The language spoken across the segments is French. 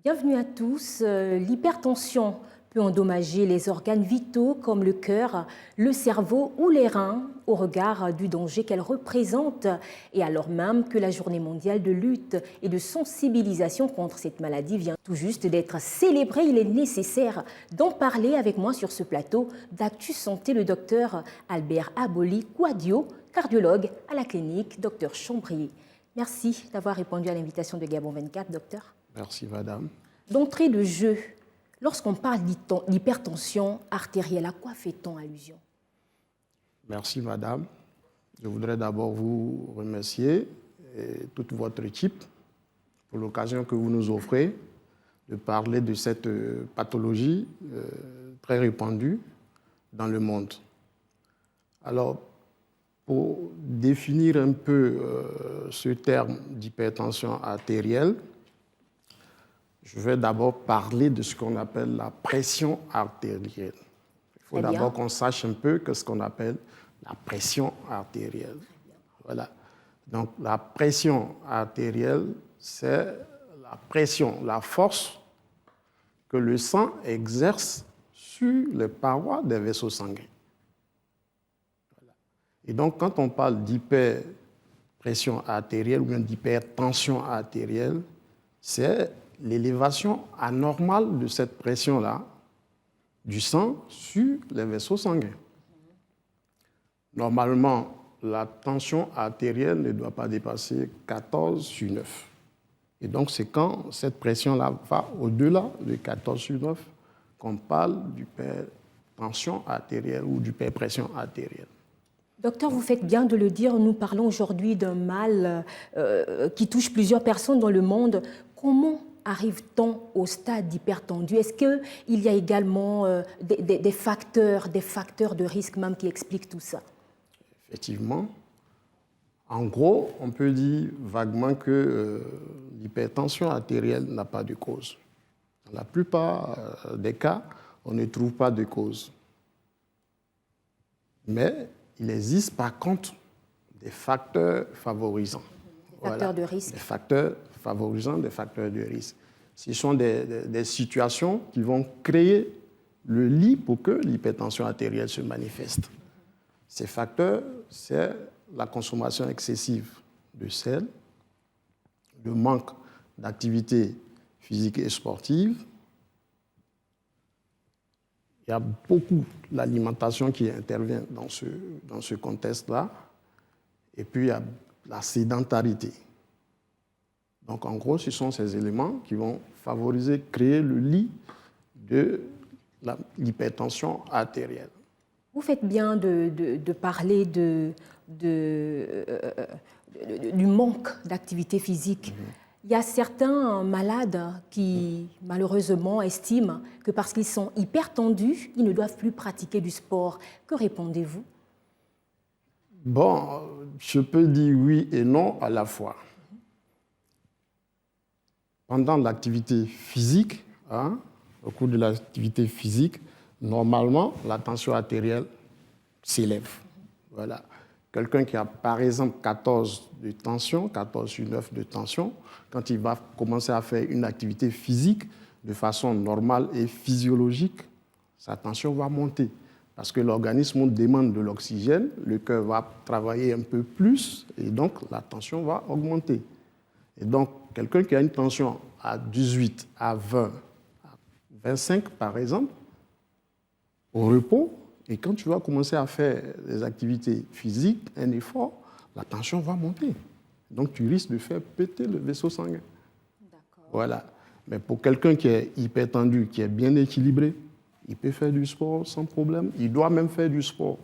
Bienvenue à tous. L'hypertension peut endommager les organes vitaux comme le cœur, le cerveau ou les reins au regard du danger qu'elle représente. Et alors même que la journée mondiale de lutte et de sensibilisation contre cette maladie vient tout juste d'être célébrée, il est nécessaire d'en parler avec moi sur ce plateau d'Actu Santé, le docteur Albert Aboli-Kouadio, cardiologue à la clinique Dr Chambrier. Merci d'avoir répondu à l'invitation de Gabon 24, docteur. Merci, madame. D'entrée de jeu, lorsqu'on parle d'hypertension artérielle, à quoi fait-on allusion? Merci, madame. Je voudrais d'abord vous remercier et toute votre équipe pour l'occasion que vous nous offrez de parler de cette pathologie très répandue dans le monde. Alors, pour définir un peu ce terme d'hypertension artérielle, je vais d'abord parler de ce qu'on appelle la pression artérielle. Il faut d'abord qu'on sache un peu ce qu'on appelle la pression artérielle. Voilà. Donc, la pression artérielle, c'est la pression, la force que le sang exerce sur les parois des vaisseaux sanguins. Voilà. Et donc, quand on parle d'hyperpression artérielle ou bien d'hypertension artérielle, c'est l'élévation anormale de cette pression-là du sang sur les vaisseaux sanguins. Normalement, la tension artérielle ne doit pas dépasser 14/9. Et donc, c'est quand cette pression-là va au-delà de 14/9 qu'on parle d'hypertension artérielle ou d'hyperpression artérielle. Docteur, vous faites bien de le dire, nous parlons aujourd'hui d'un mal qui touche plusieurs personnes dans le monde. Comment arrive-t-on au stade d'hypertendu? Est-ce qu'il y a également des facteurs de risque même qui expliquent tout ça? Effectivement. En gros, on peut dire vaguement que l'hypertension artérielle n'a pas de cause. Dans la plupart des cas, on ne trouve pas de cause. Mais il existe par contre des facteurs favorisants. Des facteurs de risque. Des facteurs favorisants, des facteurs de risque. Ce sont des situations qui vont créer le lit pour que l'hypertension artérielle se manifeste. Ces facteurs, c'est la consommation excessive de sel, le manque d'activité physique et sportive. Il y a beaucoup l'alimentation qui intervient dans ce contexte-là. Et puis, il y a la sédentarité. Donc, en gros, ce sont ces éléments qui vont favoriser, créer le lit de l'hypertension artérielle. Vous faites bien de parler du manque d'activité physique. Il y a certains malades qui, malheureusement, estiment que parce qu'ils sont hypertendus, ils ne doivent plus pratiquer du sport. Que répondez-vous? Bon, je peux dire oui et non à la fois. Pendant l'activité physique, au cours de l'activité physique, normalement, la tension artérielle s'élève. Voilà. Quelqu'un qui a, par exemple, 14 de tension, 14/9 de tension, quand il va commencer à faire une activité physique de façon normale et physiologique, sa tension va monter. Parce que l'organisme demande de l'oxygène, le cœur va travailler un peu plus et donc la tension va augmenter. Et donc, quelqu'un qui a une tension à 18, à 20, à 25 par exemple, au repos, et quand tu vas commencer à faire des activités physiques, un effort, la tension va monter. Donc, tu risques de faire péter le vaisseau sanguin. D'accord. Voilà. Mais pour quelqu'un qui est hypertendu, qui est bien équilibré, il peut faire du sport sans problème. Il doit même faire du sport.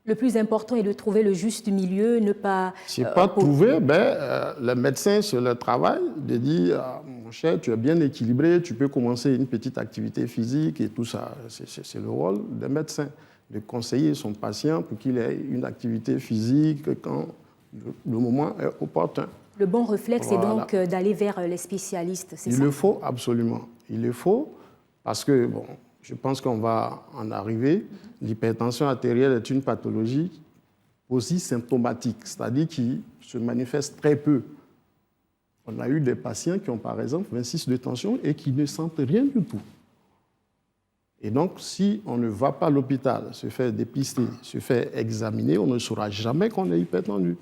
Le plus important est de trouver le juste milieu, ne pas... Si pas trouver, le médecin, c'est le travail de dire mon cher, tu es bien équilibré, tu peux commencer une petite activité physique et tout ça. C'est le rôle des médecins, de conseiller son patient pour qu'il ait une activité physique quand le moment est opportun. Le bon réflexe est donc d'aller vers les spécialistes, c'est ça? Il le faut absolument. Il le faut parce que, bon, je pense qu'on va en arriver. L'hypertension artérielle est une pathologie aussi symptomatique, c'est-à-dire qui se manifeste très peu. On a eu des patients qui ont, par exemple, 26 de tension et qui ne sentent rien du tout. Et donc, si on ne va pas à l'hôpital, se faire dépister, se faire examiner, on ne saura jamais qu'on est hypertendu.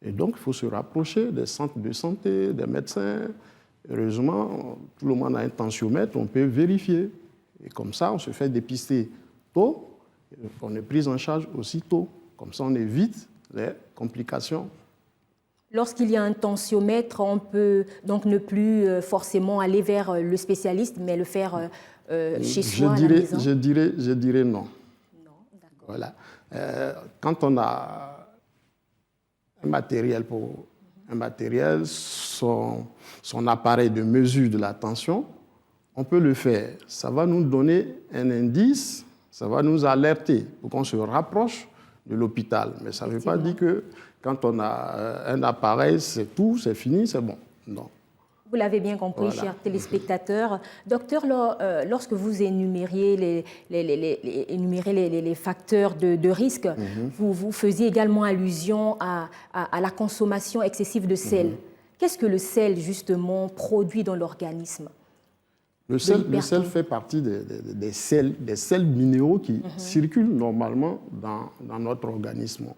Et donc, il faut se rapprocher des centres de santé, des médecins. Heureusement, tout le monde a un tensiomètre, on peut vérifier. Et comme ça, on se fait dépister tôt, on est pris en charge aussi tôt. Comme ça, on évite les complications. Lorsqu'il y a un tensiomètre, on peut donc ne plus forcément aller vers le spécialiste, mais le faire chez soi, à la maison. Je dirais non. Non, d'accord. Voilà. Quand on a un matériel, son appareil de mesure de la tension, on peut le faire. Ça va nous donner un indice, ça va nous alerter pour qu'on se rapproche de l'hôpital. Mais ça ne veut pas dire que quand on a un appareil, c'est tout, c'est fini, c'est bon. Non. Vous l'avez bien compris, Voilà. chers téléspectateurs. Docteur, lorsque vous énumériez les facteurs de risque, vous faisiez également allusion à la consommation excessive de sel. Qu'est-ce que le sel, justement, produit dans l'organisme? Le sel fait partie des sels minéraux qui circulent normalement dans notre organisme.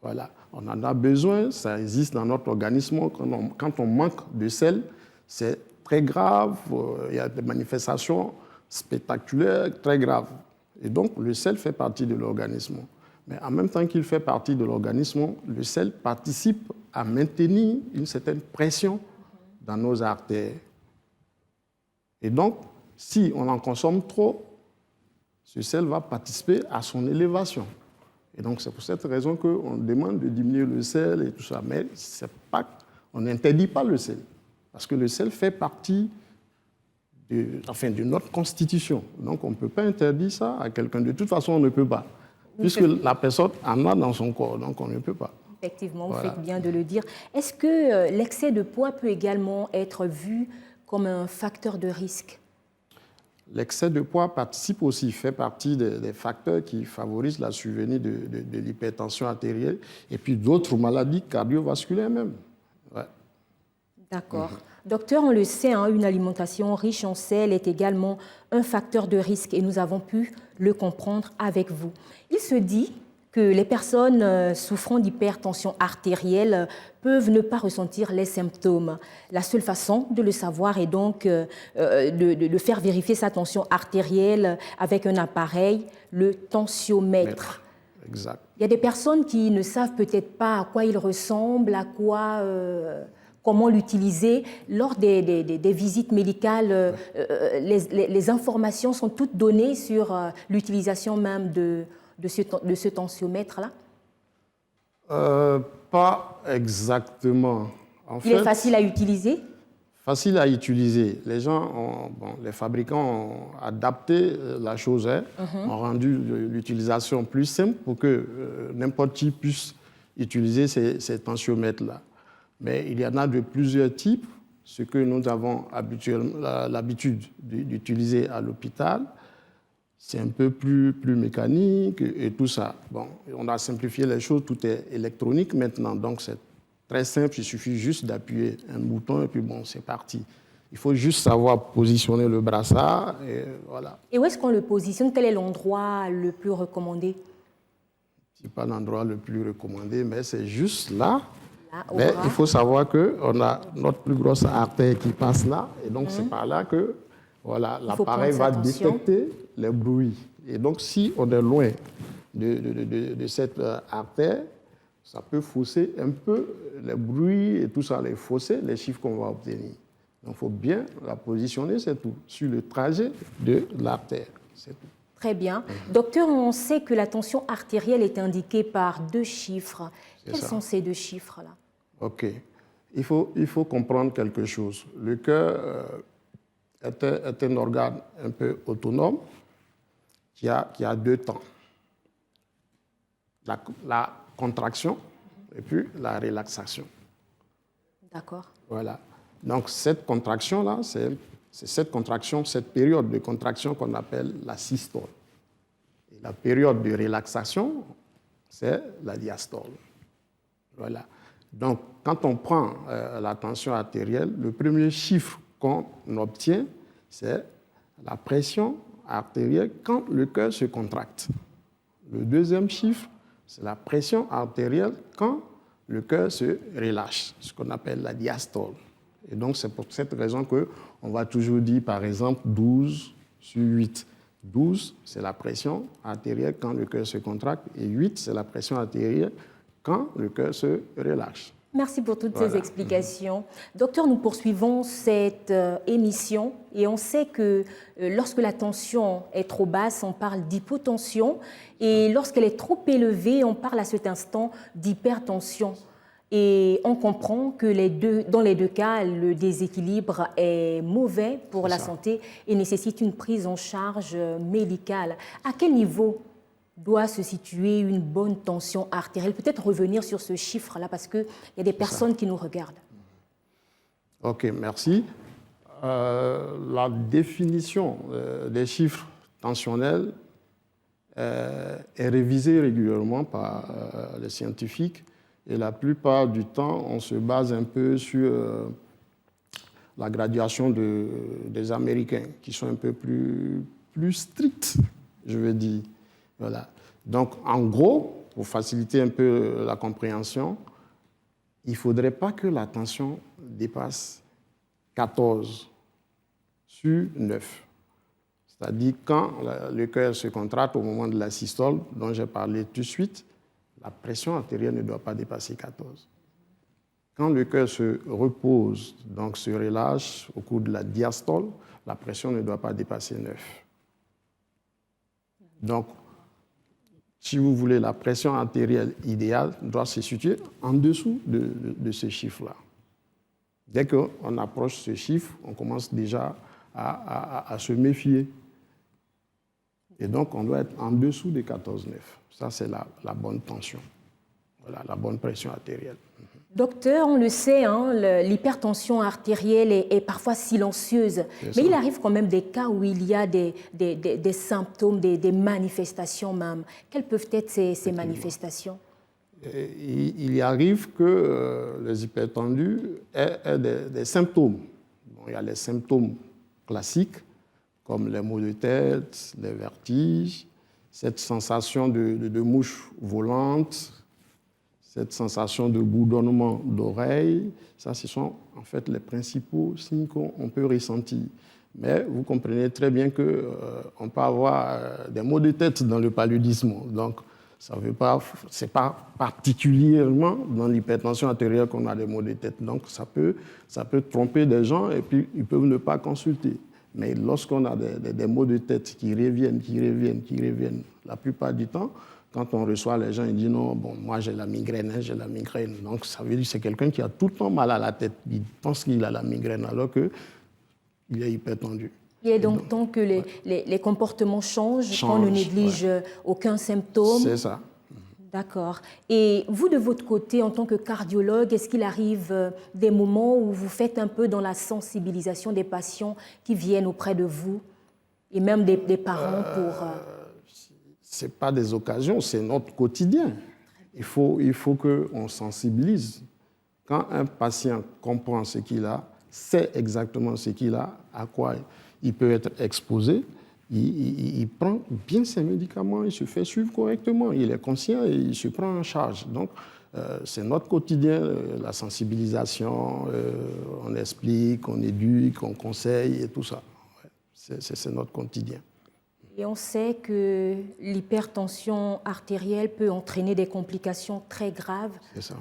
Voilà. On en a besoin, ça existe dans notre organisme. Quand on manque de sel, c'est très grave, il y a des manifestations spectaculaires très graves. Et donc, le sel fait partie de l'organisme. Mais en même temps qu'il fait partie de l'organisme, le sel participe à maintenir une certaine pression dans nos artères. Et donc, si on en consomme trop, ce sel va participer à son élévation. Et donc, c'est pour cette raison qu'on demande de diminuer le sel et tout ça. Mais on n'interdit pas le sel. Parce que le sel fait partie de notre constitution. Donc, on ne peut pas interdire ça à quelqu'un. De toute façon, on ne peut pas. Puisque la personne en a dans son corps. Donc, on ne peut pas. Effectivement, vous faites bien de le dire. Est-ce que l'excès de poids peut également être vu comme un facteur de risque? L'excès de poids participe aussi, fait partie des facteurs qui favorisent la survenue de l'hypertension artérielle et puis d'autres maladies cardiovasculaires même. Ouais. D'accord. Docteur, on le sait, une alimentation riche en sel est également un facteur de risque et nous avons pu le comprendre avec vous. Il se dit que les personnes souffrant d'hypertension artérielle peuvent ne pas ressentir les symptômes. La seule façon de le savoir est donc de faire vérifier sa tension artérielle avec un appareil, le tensiomètre. Exact. Il y a des personnes qui ne savent peut-être pas à quoi il ressemble, comment l'utiliser. Lors des visites médicales, les informations sont toutes données sur l'utilisation même de ce tensiomètre-là? Pas exactement. Il est facile à utiliser? Facile à utiliser. Les fabricants ont adapté la chose, ont rendu l'utilisation plus simple pour que n'importe qui puisse utiliser ces tensiomètres-là. Mais il y en a de plusieurs types. Ce que nous avons l'habitude d'utiliser à l'hôpital, c'est un peu plus mécanique et tout ça. Bon, on a simplifié les choses, tout est électronique maintenant, donc c'est très simple, il suffit juste d'appuyer un bouton et puis bon, c'est parti. Il faut juste savoir positionner le brassard et voilà. Et où est-ce qu'on le positionne? Quel est l'endroit le plus recommandé? Ce n'est pas l'endroit le plus recommandé, mais c'est juste là. Mais il faut savoir qu'on a notre plus grosse artère qui passe là, et donc c'est par là que l'appareil va détecter les bruits. Et donc, si on est loin de cette artère, ça peut fausser un peu les bruits et tout ça, les fausser les chiffres qu'on va obtenir. Donc, il faut bien la positionner, c'est tout, sur le trajet de l'artère. C'est tout. Très bien. Docteur, on sait que la tension artérielle est indiquée par 2 chiffres. Quels sont ces 2 chiffres-là? OK. Il faut comprendre quelque chose. Le cœur est un organe un peu autonome qui a 2 temps. La contraction et puis la relaxation. D'accord. Voilà. Donc cette contraction-là, c'est cette période de contraction qu'on appelle la systole. Et la période de relaxation, c'est la diastole. Voilà. Donc, quand on prend la tension artérielle, le premier chiffre qu'on obtient, c'est la pression artérielle quand le cœur se contracte. Le deuxième chiffre, c'est la pression artérielle quand le cœur se relâche, ce qu'on appelle la diastole. Et donc, c'est pour cette raison qu'on va toujours dire, par exemple, 12 sur 8. 12, c'est la pression artérielle quand le cœur se contracte, et 8, c'est la pression artérielle quand le cœur se relâche. Merci pour toutes ces explications. Docteur, nous poursuivons cette émission et on sait que lorsque la tension est trop basse, on parle d'hypotension et lorsqu'elle est trop élevée, on parle à cet instant d'hypertension. Et on comprend que dans les deux cas, le déséquilibre est mauvais pour la santé et nécessite une prise en charge médicale. À quel niveau doit se situer une bonne tension artérielle? Peut-être revenir sur ce chiffre-là parce qu'il y a des personnes qui nous regardent. Ok, merci. La définition des chiffres tensionnels est révisée régulièrement par les scientifiques et la plupart du temps, on se base un peu sur la graduation des Américains qui sont un peu plus stricts, je veux dire. Voilà. Donc, en gros, pour faciliter un peu la compréhension, il ne faudrait pas que la tension dépasse 14 sur 9. C'est-à-dire quand le cœur se contracte au moment de la systole, dont j'ai parlé tout de suite, la pression artérielle ne doit pas dépasser 14. Quand le cœur se repose, donc se relâche au cours de la diastole, la pression ne doit pas dépasser 9. Donc, si vous voulez, la pression artérielle idéale doit se situer en dessous de ce chiffre-là. Dès qu'on approche ce chiffre, on commence déjà à se méfier. Et donc, on doit être en dessous de 14,9. Ça, c'est la bonne tension. Voilà, la bonne pression artérielle. Docteur, on le sait, hein, l'hypertension artérielle est parfois silencieuse. Mais il arrive quand même des cas où il y a des symptômes, des manifestations même. Quelles peuvent être ces manifestations? Il arrive que les hypertendus aient des symptômes. Bon, il y a les symptômes classiques, comme les maux de tête, les vertiges, cette sensation de mouche volante, cette sensation de bourdonnement d'oreille. Ça, ce sont en fait les principaux signes qu'on peut ressentir. Mais vous comprenez très bien qu'on peut avoir des maux de tête dans le paludisme. Donc, ce n'est pas particulièrement dans l'hypertension artérielle qu'on a des maux de tête. Donc, ça peut tromper des gens et puis ils peuvent ne pas consulter. Mais lorsqu'on a des maux de tête qui reviennent, la plupart du temps, quand on reçoit les gens, ils disent non, bon, moi j'ai la migraine, j'ai la migraine. Donc ça veut dire que c'est quelqu'un qui a tout le temps mal à la tête. Il pense qu'il a la migraine alors qu'il est hypertendu. Il est donc temps que les comportements changent, qu'on ne néglige aucun symptôme. C'est ça. D'accord. Et vous, de votre côté, en tant que cardiologue, est-ce qu'il arrive des moments où vous faites un peu dans la sensibilisation des patients qui viennent auprès de vous et même des parents pour... Ce n'est pas des occasions, c'est notre quotidien. Il faut qu'on sensibilise. Quand un patient comprend ce qu'il a, sait exactement ce qu'il a, à quoi il peut être exposé, il prend bien ses médicaments, il se fait suivre correctement, il est conscient et il se prend en charge. Donc, c'est notre quotidien, la sensibilisation, on explique, on éduque, on conseille et tout ça. C'est notre quotidien. Et on sait que l'hypertension artérielle peut entraîner des complications très graves. C'est ça.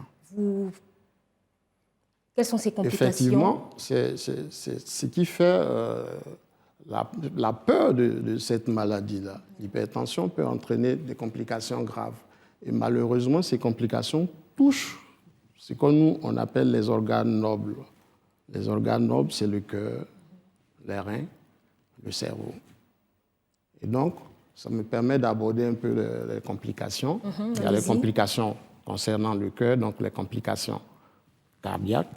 Quelles sont ces complications? Effectivement, c'est ce qui fait la peur de cette maladie-là. L'hypertension peut entraîner des complications graves. Et malheureusement, ces complications touchent ce que nous, on appelle les organes nobles. Les organes nobles, c'est le cœur, les reins, le cerveau. Et donc, ça me permet d'aborder un peu les complications. Il y a les complications concernant le cœur, donc les complications cardiaques,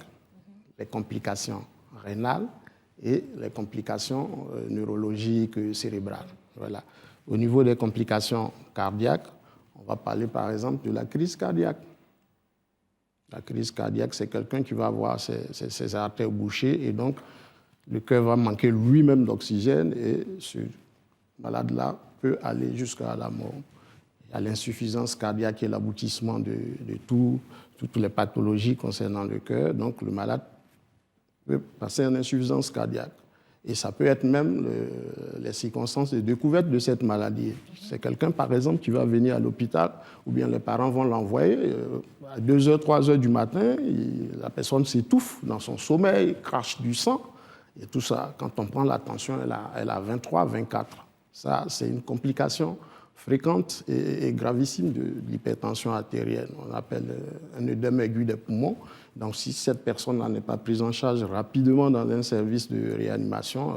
les complications rénales et les complications neurologiques cérébrales. Voilà. Au niveau des complications cardiaques, on va parler par exemple de la crise cardiaque. La crise cardiaque, c'est quelqu'un qui va avoir ses artères bouchées et donc le cœur va manquer lui-même d'oxygène et ce malade-là peut aller jusqu'à la mort. Il y a l'insuffisance cardiaque qui est l'aboutissement de toutes les pathologies concernant le cœur. Donc le malade peut passer en insuffisance cardiaque. Et ça peut être même les circonstances de découverte de cette maladie. C'est quelqu'un, par exemple, qui va venir à l'hôpital, ou bien les parents vont l'envoyer à 2h, 3h du matin, la personne s'étouffe dans son sommeil, crache du sang, et tout ça, quand on prend la tension, elle a 23, 24. Ça, c'est une complication fréquente et gravissime de l'hypertension artérielle. On appelle un œdème aigu des poumons. Donc, si cette personne-là n'est pas prise en charge rapidement dans un service de réanimation,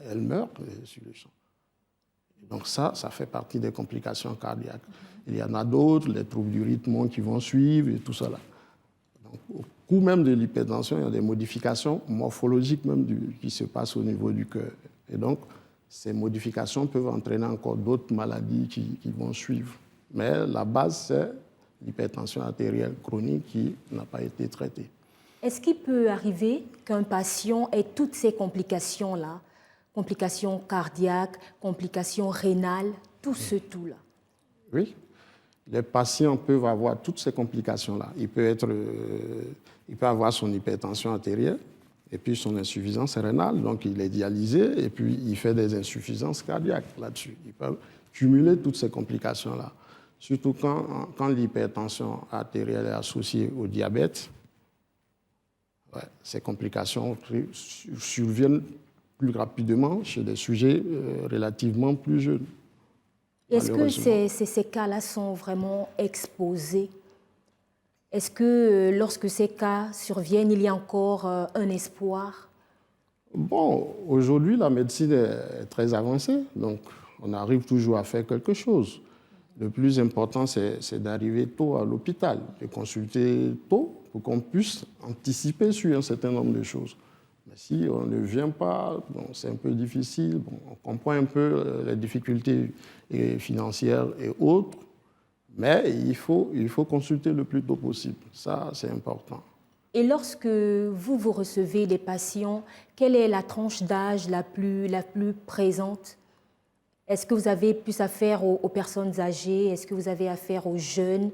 elle meurt sur le champ. Donc ça fait partie des complications cardiaques. Il y en a d'autres, les troubles du rythme qui vont suivre et tout ça. Donc, au cours même de l'hypertension, il y a des modifications morphologiques même qui se passent au niveau du cœur. Et donc, ces modifications peuvent entraîner encore d'autres maladies qui vont suivre. Mais la base, c'est l'hypertension artérielle chronique qui n'a pas été traitée. Est-ce qu'il peut arriver qu'un patient ait toutes ces complications-là, complications cardiaques, complications rénales, tout ce tout-là? Oui, les patients peuvent avoir toutes ces complications-là. Il peut avoir son hypertension artérielle, et puis son insuffisance rénale, donc il est dialysé, et puis il fait des insuffisances cardiaques là-dessus. Il peut cumuler toutes ces complications-là. Surtout quand l'hypertension artérielle est associée au diabète, ces complications surviennent plus rapidement chez des sujets relativement plus jeunes. Est-ce que ces cas-là sont vraiment exposés? Est-ce que lorsque ces cas surviennent, il y a encore un espoir? Bon, aujourd'hui, la médecine est très avancée, donc on arrive toujours à faire quelque chose. Le plus important, c'est d'arriver tôt à l'hôpital, de consulter tôt pour qu'on puisse anticiper sur un certain nombre de choses. Mais si on ne vient pas, bon, c'est un peu difficile. Bon, on comprend un peu les difficultés financières et autres, mais il faut consulter le plus tôt possible. Ça, c'est important. Et lorsque vous recevez des patients, quelle est la tranche d'âge la plus présente? Est-ce que vous avez plus affaire aux personnes âgées? Est-ce que vous avez affaire aux jeunes?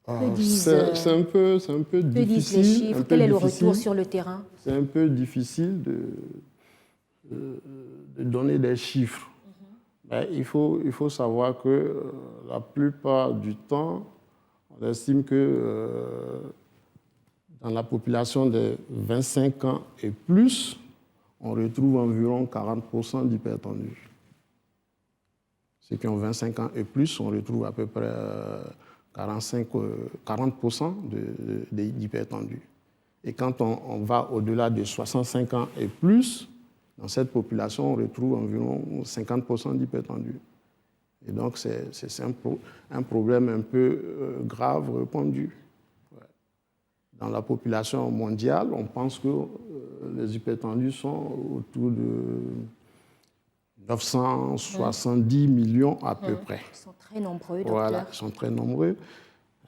C'est un peu difficile. Que disent les chiffres? Quel est le retour sur le terrain? C'est un peu difficile de donner des chiffres. Mais il faut savoir que la plupart du temps, on estime que dans la population de 25 ans et plus, on retrouve environ 40% d'hypertendus. Ceux qui ont 25 ans et plus, on retrouve à peu près 40% d'hypertendus. Et quand on va au-delà de 65 ans et plus, dans cette population, on retrouve environ 50% d'hypertendus. Et donc, c'est un problème un peu grave, répandu. Dans la population mondiale, on pense que les hypertendus sont autour de 970 millions à peu près. Ils sont très nombreux, docteur. Voilà, ils sont très nombreux.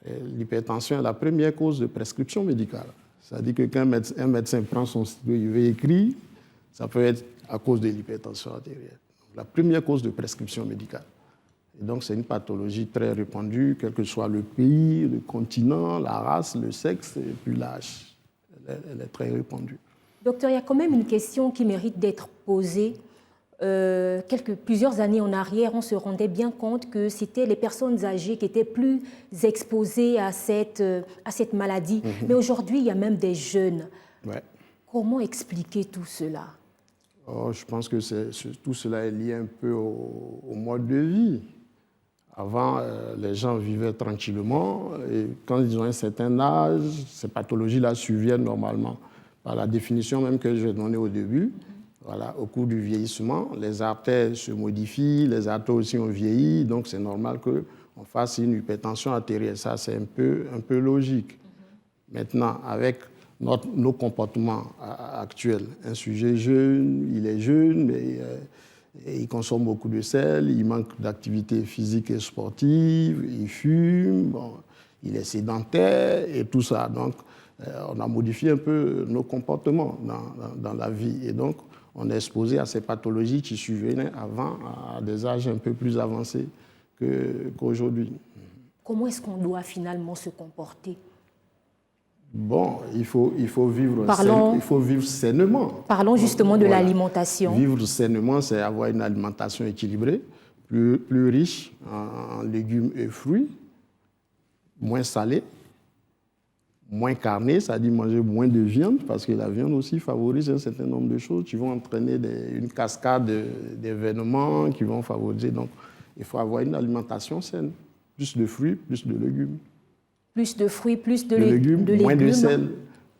L'hypertension est la première cause de prescription médicale. C'est-à-dire que quand un médecin prend son stylo, il veut écrire, ça peut être à cause de l'hypertension artérielle. La première cause de prescription médicale. Et donc, c'est une pathologie très répandue, quel que soit le pays, le continent, la race, le sexe et puis l'âge. Elle est très répandue. Docteur, il y a quand même une question qui mérite d'être posée. Plusieurs années en arrière, on se rendait bien compte que c'était les personnes âgées qui étaient plus exposées à cette maladie. Mais aujourd'hui, il y a même des jeunes. Ouais. Comment expliquer tout cela? Je pense que tout cela est lié un peu au mode de vie. Avant, les gens vivaient tranquillement et quand ils ont un certain âge, ces pathologies-là surviennent normalement. Par la définition même que j'ai donnée au début, voilà, au cours du vieillissement, les artères se modifient, les artères aussi ont vieilli, donc c'est normal qu'on fasse une hypertension artérielle. Ça, c'est un peu logique. Maintenant, avec nos comportements actuels, un sujet jeune, il est jeune, mais il consomme beaucoup de sel, il manque d'activité physique et sportive, il fume, bon, il est sédentaire et tout ça. Donc, on a modifié un peu nos comportements dans la vie. Et donc, on est exposé à ces pathologies qui survenaient avant à des âges un peu plus avancés qu'aujourd'hui. Comment est-ce qu'on doit finalement se comporter? Bon, il faut vivre sainement. Parlons justement de l'alimentation. Vivre sainement, c'est avoir une alimentation équilibrée, plus riche en légumes et fruits, moins salée, moins carnée, c'est-à-dire manger moins de viande, parce que la viande aussi favorise un certain nombre de choses qui vont entraîner une cascade d'événements qui vont favoriser. Donc, il faut avoir une alimentation saine, plus de fruits, plus de légumes. Plus de fruits, plus de légumes, moins de sel,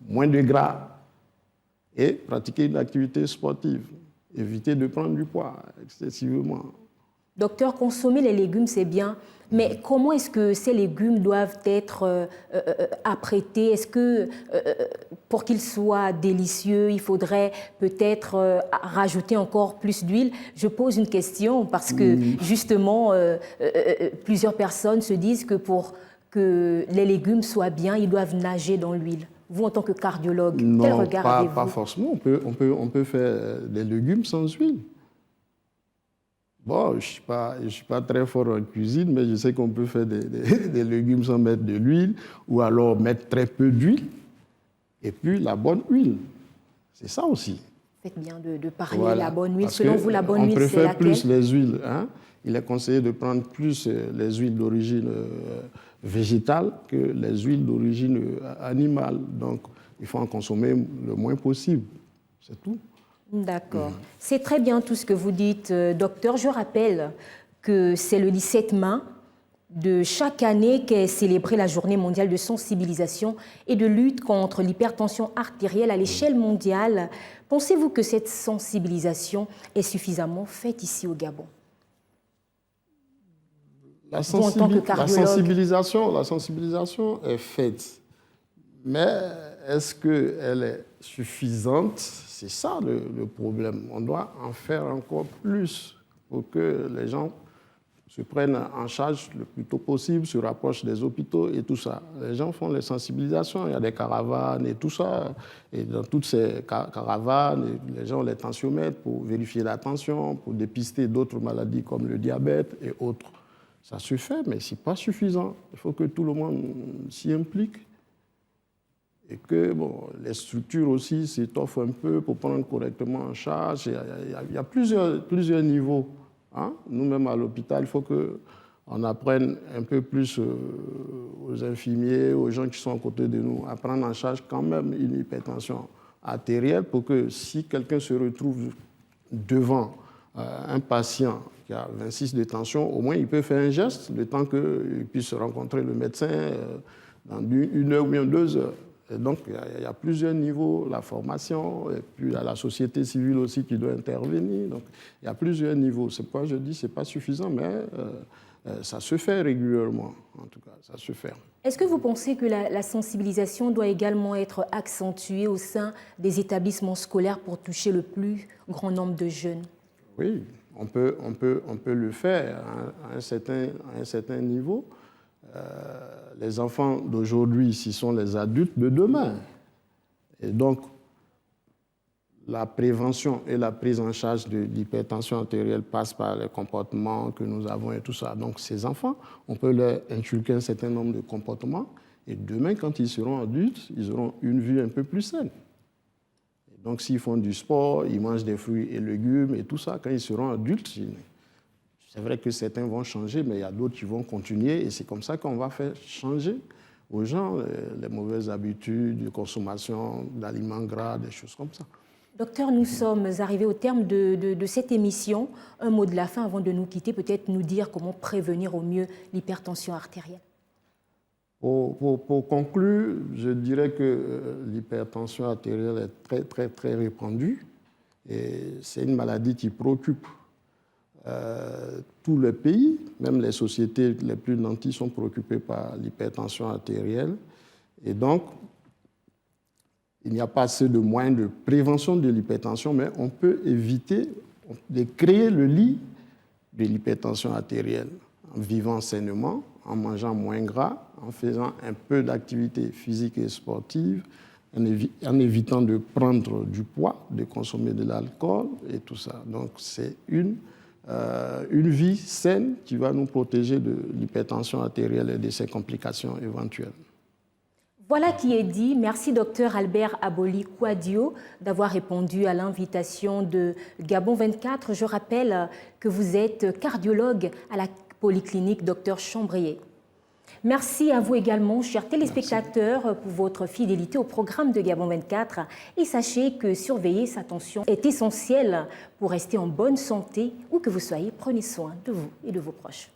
moins de gras, et pratiquer une activité sportive. Éviter de prendre du poids excessivement. Docteur, consommer les légumes, c'est bien, mais comment est-ce que ces légumes doivent être apprêtés? Est-ce que pour qu'ils soient délicieux, il faudrait peut-être rajouter encore plus d'huile? Je pose une question parce que justement, plusieurs personnes se disent que pour que les légumes soient bien, ils doivent nager dans l'huile. Vous, en tant que cardiologue, quel regard avez-vous? Pas forcément. On peut faire des légumes sans huile. Bon, je ne suis pas très fort en cuisine, mais je sais qu'on peut faire des légumes sans mettre de l'huile, ou alors mettre très peu d'huile, et puis la bonne huile. C'est ça aussi. Faites bien de parler de la bonne huile. Selon vous, la bonne huile, c'est laquelle? On préfère plus les huiles. Hein? Il est conseillé de prendre plus les huiles d'origine végétale que les huiles d'origine animale. Donc, il faut en consommer le moins possible. C'est tout. D'accord. C'est très bien tout ce que vous dites, docteur. Je rappelle que c'est le 17 mai de chaque année qu'est célébrée la Journée mondiale de sensibilisation et de lutte contre l'hypertension artérielle à l'échelle mondiale. Pensez-vous que cette sensibilisation est suffisamment faite ici au Gabon? La sensibilisation est faite, mais est-ce qu'elle est suffisante? C'est ça le problème. On doit en faire encore plus pour que les gens se prennent en charge le plus tôt possible, se rapprochent des hôpitaux et tout ça. Les gens font les sensibilisations, il y a des caravanes et tout ça. Et dans toutes ces caravanes, les gens ont les tensiomètres pour vérifier la tension, pour dépister d'autres maladies comme le diabète et autres. Ça se fait, mais ce n'est pas suffisant. Il faut que tout le monde s'y implique. Et que les structures aussi s'étoffent un peu pour prendre correctement en charge. Il y a plusieurs niveaux. Hein? Nous-mêmes à l'hôpital, il faut qu'on apprenne un peu plus aux infirmiers, aux gens qui sont à côté de nous, à prendre en charge quand même une hypertension artérielle pour que si quelqu'un se retrouve devant un patient qui a 26 de tension, au moins il peut faire un geste le temps qu'il puisse rencontrer le médecin dans 1 heure ou bien 2 heures. Et donc, il y a plusieurs niveaux, la formation, et puis il y a la société civile aussi qui doit intervenir. Donc, il y a plusieurs niveaux. C'est pourquoi je dis que ce n'est pas suffisant, mais ça se fait régulièrement, en tout cas, ça se fait. Est-ce que vous pensez que la sensibilisation doit également être accentuée au sein des établissements scolaires pour toucher le plus grand nombre de jeunes? Oui, on peut le faire à un certain niveau. Les enfants d'aujourd'hui, ce sont les adultes de demain. Et donc, la prévention et la prise en charge de l'hypertension artérielle passent par les comportements que nous avons et tout ça. Donc, ces enfants, on peut leur inculquer un certain nombre de comportements. Et demain, quand ils seront adultes, ils auront une vie un peu plus saine. Et donc, s'ils font du sport, ils mangent des fruits et légumes et tout ça, quand ils seront adultes, c'est vrai que certains vont changer, mais il y a d'autres qui vont continuer. Et c'est comme ça qu'on va faire changer aux gens les mauvaises habitudes de consommation d'aliments gras, des choses comme ça. Docteur, nous sommes arrivés au terme de cette émission. Un mot de la fin avant de nous quitter, peut-être nous dire comment prévenir au mieux l'hypertension artérielle. Pour conclure, je dirais que l'hypertension artérielle est très, très, très répandue. Et c'est une maladie qui préoccupe tous les pays, même les sociétés les plus nantis sont préoccupées par l'hypertension artérielle. Et donc, il n'y a pas assez de moyens de prévention de l'hypertension, mais on peut éviter de créer le lit de l'hypertension artérielle en vivant sainement, en mangeant moins gras, en faisant un peu d'activité physique et sportive, en évitant de prendre du poids, de consommer de l'alcool et tout ça. Donc, c'est une vie saine qui va nous protéger de l'hypertension artérielle et de ses complications éventuelles. Voilà qui est dit. Merci Dr Albert Aboli-Kouadio d'avoir répondu à l'invitation de Gabon 24. Je rappelle que vous êtes cardiologue à la polyclinique Dr Chambrier. Merci à vous également, chers téléspectateurs, Merci pour votre fidélité au programme de Gabon 24. Et sachez que surveiller sa tension est essentiel pour rester en bonne santé. Où que vous soyez, prenez soin de vous et de vos proches.